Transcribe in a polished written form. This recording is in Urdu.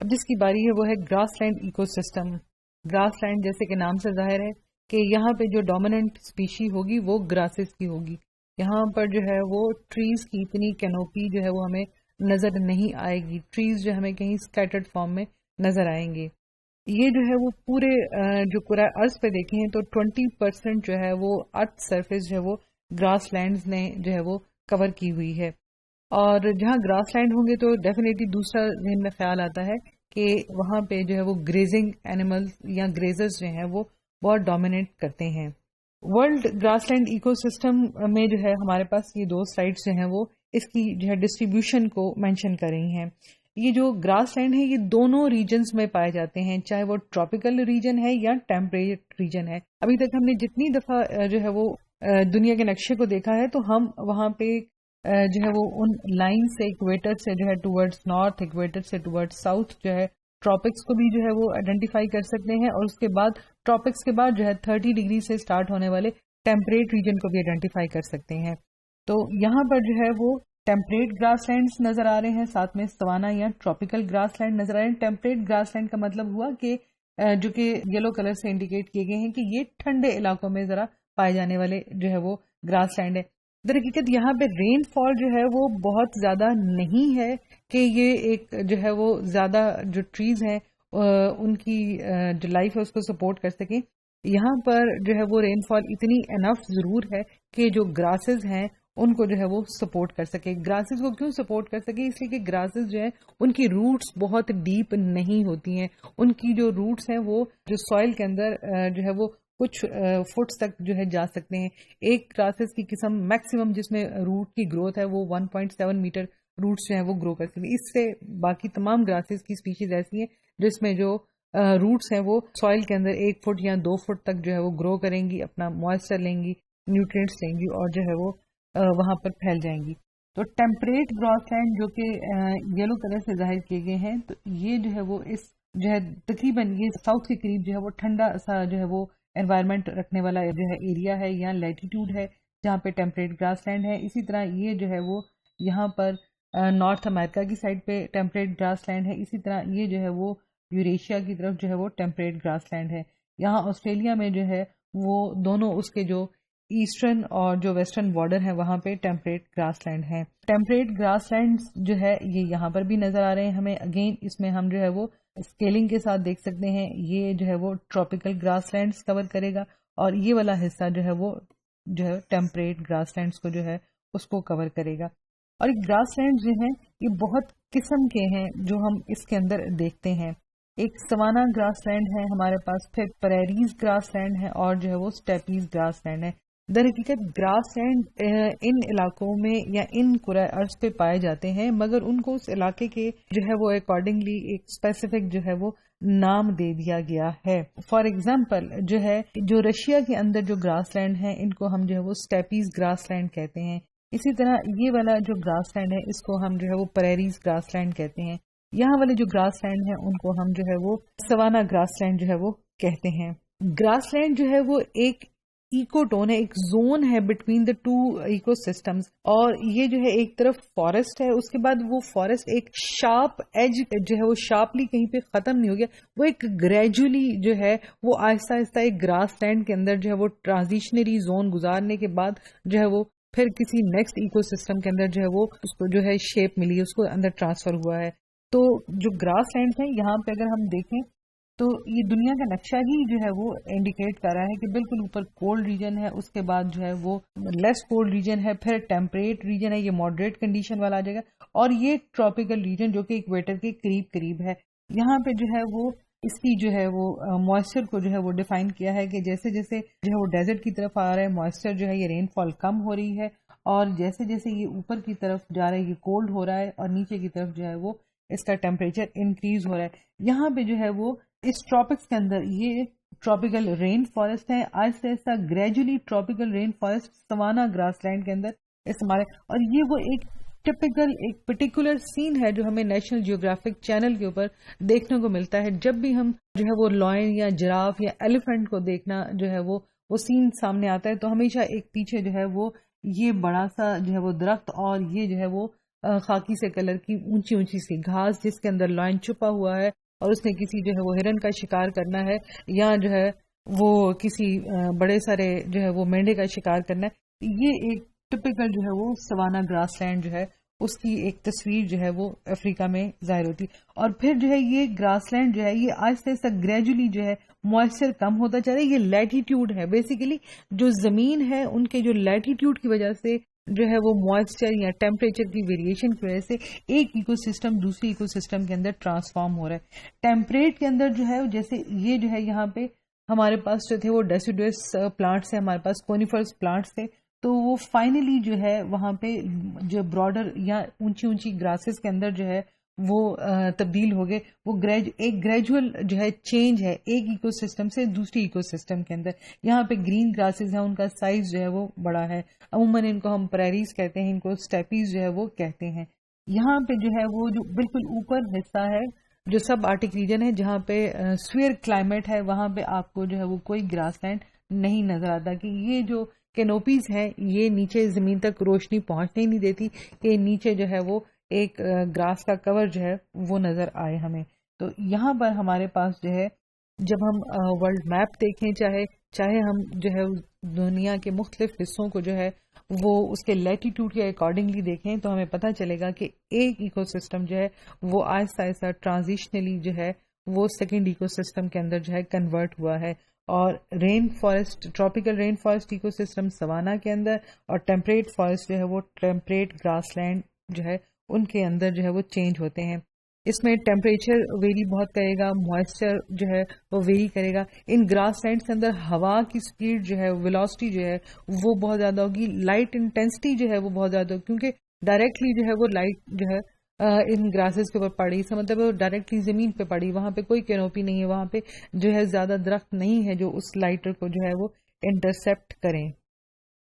اب جس کی باری ہے وہ ہے grassland ecosystem. Grassland جیسے کہ نام سے ظاہر ہے کہ یہاں پہ جو ڈومیننٹ اسپیشی ہوگی وہ گراسز کی ہوگی. یہاں پر جو ہے وہ ٹریز کی اتنی کینوپی جو ہے وہ ہمیں نظر نہیں آئے گی. ٹریز جو ہمیں کہیں اسکیٹرڈ فارم میں نظر آئیں گے. یہ جو ہے وہ پورے جو کرۂ ارض پہ دیکھیں تو 20% جو ہے وہ ارتھ سرفیس جو ہے وہ گراس لینڈز نے جو ہے وہ کور کی ہوئی ہے. اور جہاں گراس لینڈ ہوں گے تو ڈیفینیٹلی دوسرا ذہن میں خیال آتا ہے کہ وہاں پہ جو ہے وہ گریزنگ اینیمل یا گریزرز جو ہیں وہ بہت ڈومینیٹ کرتے ہیں. World grassland ecosystem میں جو ہے ہمارے پاس یہ دو سلائڈس جو ہیں وہ اس کی جو ہے ڈسٹریبیوشن کو مینشن کر رہی ہیں. یہ جو گراس لینڈ ہے یہ دونوں ریجنز میں پائے جاتے ہیں, چاہے وہ ٹراپیکل ریجن ہے یا ٹیمپریٹ ریجن ہے. ابھی تک ہم نے جتنی دفعہ جو ہے وہ دنیا کے نقشے کو دیکھا ہے تو ہم وہاں پہ جو ہے وہ ان لائن سے اکویٹر سے جو ہے ٹورڈز نارتھ, اکویٹر سے ٹورڈز ساؤتھ جو ہے ٹراپکس کو بھی جو ہے وہ آئیڈینٹیفائی کر سکتے ہیں, اور اس کے بعد ٹراپکس کے بعد جو ہے 30 ڈگری سے سٹارٹ ہونے والے ٹیمپریٹ ریجن کو بھی آئیڈینٹیفائی کر سکتے ہیں. تو یہاں پر جو ہے وہ ٹیمپریٹ گراس لینڈز نظر آ رہے ہیں, ساتھ میں سوانا یا ٹراپیکل گراس لینڈ نظر آ رہے ہیں. ٹیمپریٹ گراس لینڈ کا مطلب ہوا کہ جو کہ یلو کلر سے انڈیکیٹ کیے گئے ہیں کہ یہ ٹھنڈے علاقوں میں ذرا پائے جانے والے جو ہے وہ گراس لینڈ ہے. در حقیقت یہاں پہ رین فال جو ہے وہ بہت زیادہ نہیں ہے کہ یہ ایک جو ہے وہ زیادہ جو ٹریز ہیں ان کی جو لائف ہے اس کو سپورٹ کر سکیں. یہاں پر جو ہے وہ رین فال اتنی انف ضرور ہے کہ جو گراسز ہیں ان کو جو ہے وہ سپورٹ کر سکے. گراسز کو کیوں سپورٹ کر سکے؟ اس لیے کہ گراسز جو ہے ان کی روٹس بہت ڈیپ نہیں ہوتی ہیں. ان کی جو روٹس ہیں وہ جو سوئل کے اندر جو ہے وہ کچھ فٹس تک جو ہے جا سکتے ہیں. ایک گراسز کی قسم میکسیمم جس میں روٹ کی گروتھ ہے وہ 1.7 میٹر روٹس جو ہے وہ گرو کر سکتے ہیں. اس سے باقی تمام گراسز کی اسپیشیز ایسی ہیں جس میں جو روٹس ہیں وہ سوئل کے اندر 1 فٹ یا 2 فٹ تک جو ہے وہ گرو کریں گی, اپنا موئسچر لیں گی, نیوٹرینٹس لیں گی اور جو ہے وہ وہاں پر پھیل جائیں گی. تو ٹیمپریٹ گراس لینڈ جو کہ یلو کلر سے ظاہر کیے گئے ہیں تو یہ جو ہے وہ اس جو ہے تقریباً یہ ساؤتھ کے قریب جو ہے وہ ٹھنڈا سا جو ہے وہ انوائرمنٹ رکھنے والا جو ہے ایریا ہے یا لیٹیٹیوڈ ہے جہاں پہ ٹیمپریٹ گراس لینڈ ہے. اسی طرح یہ جو ہے وہ یہاں پر نارتھ امریکہ کی سائڈ پہ ٹیمپریٹ گراس لینڈ ہے. اسی طرح یہ جو ہے وہ یوریشیا کی طرف جو ہے وہ ٹیمپریٹ گراس لینڈ ہے. یہاں آسٹریلیا میں جو ہے وہ دونوں اس کے جو ایسٹرن اور جو ویسٹرن بارڈر ہے وہاں پہ ٹیمپریٹ گراس لینڈ ہے. ٹیمپریٹ گراس لینڈ جو ہے یہ یہاں پر بھی نظر آ رہے ہیں ہمیں. اگین اس میں ہم جو ہے وہ اسکیلنگ کے ساتھ دیکھ سکتے ہیں. یہ جو ہے وہ ٹراپیکل گراس لینڈز کور کرے گا اور یہ والا حصہ جو ہے وہ جو ہے ٹیمپریٹ گراس لینڈز کو جو ہے اس کو کور کرے گا. اور گراس لینڈ جو ہیں یہ بہت قسم کے ہیں جو ہم اس کے اندر دیکھتے ہیں. ایک سوانا گراس لینڈ ہے ہمارے پاس, پھر پریریز گراس لینڈ ہے اور جو ہے وہ اسٹیپیز گراس لینڈ ہے. در حقیقت گراس لینڈ ان علاقوں میں یا ان کرۂ ارض پہ پائے جاتے ہیں مگر ان کو اس علاقے کے جو ہے وہ اکارڈنگلی ایک اسپیسیفک جو ہے وہ نام دے دیا گیا ہے. فار ایگزامپل جو ہے جو رشیا کے اندر جو گراس لینڈ ہیں ان کو ہم جو ہے وہ اسٹیپیز گراس لینڈ کہتے ہیں. اسی طرح یہ والا جو گراس لینڈ ہے اس کو ہم جو ہے وہ پریریز گراس لینڈ کہتے ہیں. یہاں والے جو گراس لینڈ ہیں ان کو ہم جو ہے وہ سوانا گراس لینڈ جو ہے وہ کہتے ہیں. گراس لینڈ جو ہے وہ ایک ایکو ٹون ہے, ایک زون ہے بٹوین دا ٹو ایکو سسٹمز, اور یہ جو ہے ایک طرف فارسٹ ہے, اس کے بعد وہ فارسٹ ایک شارپ ایج جو ہے وہ شارپلی کہیں پہ ختم نہیں ہو گیا, وہ ایک گریجولی جو ہے وہ آہستہ آہستہ ایک گراس لینڈ کے اندر جو ہے وہ ٹرانزیشنری زون گزارنے کے بعد جو ہے وہ پھر کسی نیکسٹ ایکو سسٹم کے اندر جو ہے وہ اس کو جو ہے شیپ ملی, اس کو اندر ٹرانسفر ہوا ہے. تو جو گراس لینڈ ہیں یہاں پہ اگر ہم دیکھیں تو یہ دنیا کا نقشہ ہی جو ہے وہ انڈیکیٹ کر رہا ہے کہ بالکل اوپر کولڈ ریجن ہے, اس کے بعد جو ہے وہ لیس کولڈ ریجن ہے, پھر ٹیمپریٹ ریجن ہے, یہ ماڈریٹ کنڈیشن والا آ جائے گا, اور یہ ٹراپیکل ریجن جو کہ اکویٹر کے قریب قریب ہے. یہاں پہ جو ہے وہ اس کی جو ہے وہ موئسچر کو جو ہے وہ ڈیفائن کیا ہے کہ جیسے جیسے جو ہے وہ ڈیزرٹ کی طرف آ رہا ہے موئسچر جو ہے یہ رین فال کم ہو رہی ہے, اور جیسے جیسے یہ اوپر کی طرف جا رہا ہے یہ کولڈ ہو رہا ہے, اور نیچے کی طرف جو ہے وہ اس کا ٹیمپریچر انکریز ہو رہا ہے. یہاں پہ جو ہے وہ اس ٹراپکس کے اندر یہ ٹراپیکل رین فارسٹ ہے, آہستہ آہستہ gradually tropical rain forest سوانا grass land کے اندر استعمال ہے. اور یہ وہ ایک ٹپیکل ایک پرٹیکولر سین ہے جو ہمیں نیشنل جیوگرافک چینل کے اوپر دیکھنے کو ملتا ہے. جب بھی ہم جو ہے وہ لائن یا جراف یا ایلیفینٹ کو دیکھنا جو ہے وہ سین سامنے آتا ہے تو ہمیشہ ایک پیچھے جو ہے وہ یہ بڑا سا جو ہے وہ درخت اور یہ جو ہے وہ خاکی سے کلر کی اونچی اونچی سی گھاس جس کے اندر لائن چھپا ہوا ہے اور اس نے کسی جو ہے وہ ہرن کا شکار کرنا ہے یا جو ہے وہ کسی بڑے سارے جو ہے وہ مینڈے کا شکار کرنا ہے. یہ ایک ٹپیکل جو ہے وہ سوانا گراس لینڈ جو ہے اس کی ایک تصویر جو ہے وہ افریقہ میں ظاہر ہوتی. اور پھر جو ہے یہ گراس لینڈ جو ہے یہ آہستہ آہستہ گریجولی جو ہے موئسچر کم ہوتا چلا ہے. یہ لیٹیٹیوڈ ہے بیسیکلی جو زمین ہے ان کے جو لیٹیٹیوڈ کی وجہ سے جو ہے وہ موئسچر یا ٹیمپریچر کی ویریشن کی وجہ سے ایک ایکو سسٹم دوسری ایکو سسٹم کے اندر ٹرانسفارم ہو رہا ہے. ٹیمپریٹ کے اندر جو ہے جیسے یہ جو ہے یہاں پہ ہمارے پاس جو تھے وہ ڈیسیڈوس پلانٹس ہیں, ہمارے پاس کونیفرس پلانٹس تھے, تو وہ فائنلی جو ہے وہاں پہ جو براڈر یا اونچی اونچی گراسز کے اندر جو ہے وہ تبدیل ہو گئے. وہ ایک گریجول جو ہے چینج ہے ایک ایکو سسٹم سے دوسری ایکو سسٹم کے اندر. یہاں پہ گرین گراسز ہیں, ان کا سائز جو ہے وہ بڑا ہے, عموماً ان کو ہم پریریز کہتے ہیں, ان کو اسٹیپیز جو ہے وہ کہتے ہیں. یہاں پہ جو ہے وہ جو بالکل اوپر حصہ ہے جو سب آرٹک ریجن ہے جہاں پہ سویئر کلائمیٹ ہے, وہاں پہ آپ کو جو ہے وہ کوئی گراس لینڈ نہیں نظر آتا کہ یہ جو کینوپیز ہے یہ نیچے زمین تک روشنی پہنچنے نہیں دیتی کہ نیچے جو ہے وہ ایک گراس کا کور جو ہے وہ نظر آئے ہمیں. تو یہاں پر ہمارے پاس جو ہے جب ہم ورلڈ میپ دیکھیں چاہے ہم جو ہے دنیا کے مختلف حصوں کو جو ہے وہ اس کے لیٹیٹیوڈ کے اکارڈنگلی دیکھیں تو ہمیں پتہ چلے گا کہ ایک ایکو سسٹم جو ہے وہ آہستہ آہستہ ٹرانزیشنلی جو ہے وہ سیکنڈ ایکو سسٹم کے اندر جو ہے کنورٹ ہوا ہے. اور rain forest tropical rain forest ecosystem savanna کے اندر اور ٹیمپریٹ فارسٹ جو ہے وہ ٹیمپریٹ گراس لینڈ جو ہے ان کے اندر جو ہے وہ چینج ہوتے ہیں. اس میں ٹیمپریچر ویری بہت کرے گا, موئسچر جو ہے وہ ویری کرے گا. ان گراس لینڈ کے اندر ہوا کی سپیڈ جو ہے ویلوسٹی جو ہے وہ بہت زیادہ ہوگی, لائٹ انٹینسٹی جو ہے وہ بہت زیادہ ہوگی کیونکہ ڈائریکٹلی جو ہے وہ لائٹ جو ہے ان گراسز کے اوپر پڑی, اس کا مطلب ہے ڈائریکٹلی زمین پہ پڑی, وہاں پہ کوئی کینوپی نہیں ہے, وہاں پہ جو ہے زیادہ درخت نہیں ہے جو اس لائٹ کو جو ہے وہ انٹرسپٹ کریں.